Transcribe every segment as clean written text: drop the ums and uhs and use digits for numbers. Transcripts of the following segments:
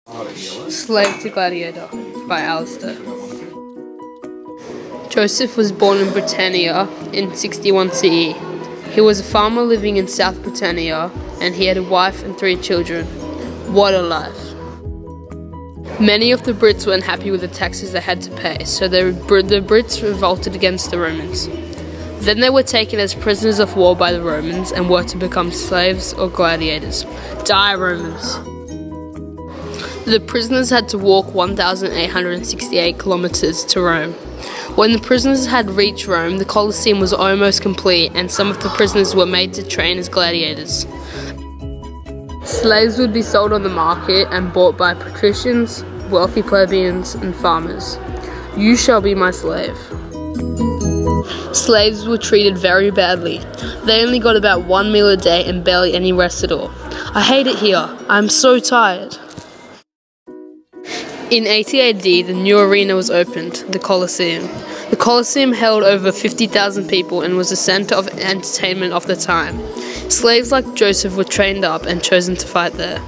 Slave to Gladiator by Alistair. Joseph was born in Britannia in 61 CE. He was a farmer living in South Britannia, and he had a wife and 3 children. What a life! Many of the Brits weren't happy with the taxes they had to pay, so the Brits revolted against the Romans. Then they were taken as prisoners of war by the Romans and were to become slaves or gladiators. Die, Romans! The prisoners had to walk 1,868 kilometers to Rome. When the prisoners had reached Rome, the Colosseum was almost complete, and some of the prisoners were made to train as gladiators. Slaves would be sold on the market and bought by patricians, wealthy plebeians, and farmers. You shall be my slave. Slaves were treated very badly. They only got about 1 meal a day and barely any rest at all. I hate it here. I'm so tired. In 80 AD, the new arena was opened, the Colosseum. The Colosseum held over 50,000 people and was the center of entertainment of the time. Slaves like Joseph were trained up and chosen to fight there.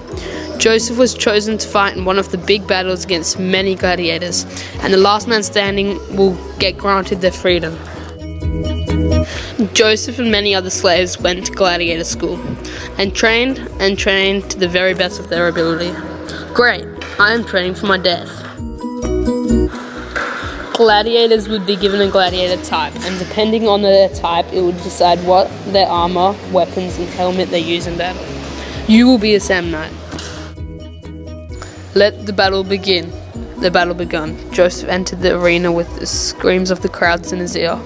Joseph was chosen to fight in one of the big battles against many gladiators, and the last man standing will get granted their freedom. Joseph and many other slaves went to gladiator school and trained to the very best of their ability. Great, I am training for my death. Gladiators would be given a gladiator type, and depending on their type, it would decide what their armor, weapons, and helmet they use in battle. You will be a Samnite. Let the battle begin. The battle begun. Joseph entered the arena with the screams of the crowds in his ear,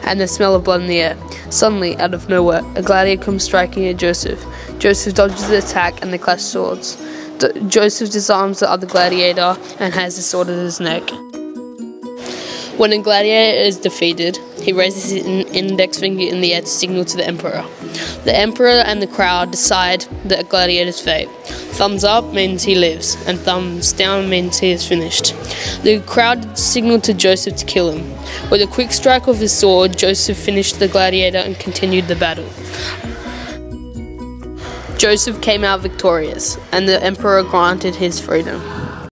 and the smell of blood in the air. Suddenly, out of nowhere, a gladiator comes striking at Joseph. Joseph dodges the attack, and they clash swords. Joseph disarms the other gladiator and has the sword at his neck. When a gladiator is defeated, he raises his index finger in the air to signal to the emperor. The emperor and the crowd decide the gladiator's fate. Thumbs up means he lives, and thumbs down means he is finished. The crowd signaled to Joseph to kill him. With a quick strike of his sword, Joseph finished the gladiator and continued the battle. Joseph came out victorious, and the emperor granted his freedom.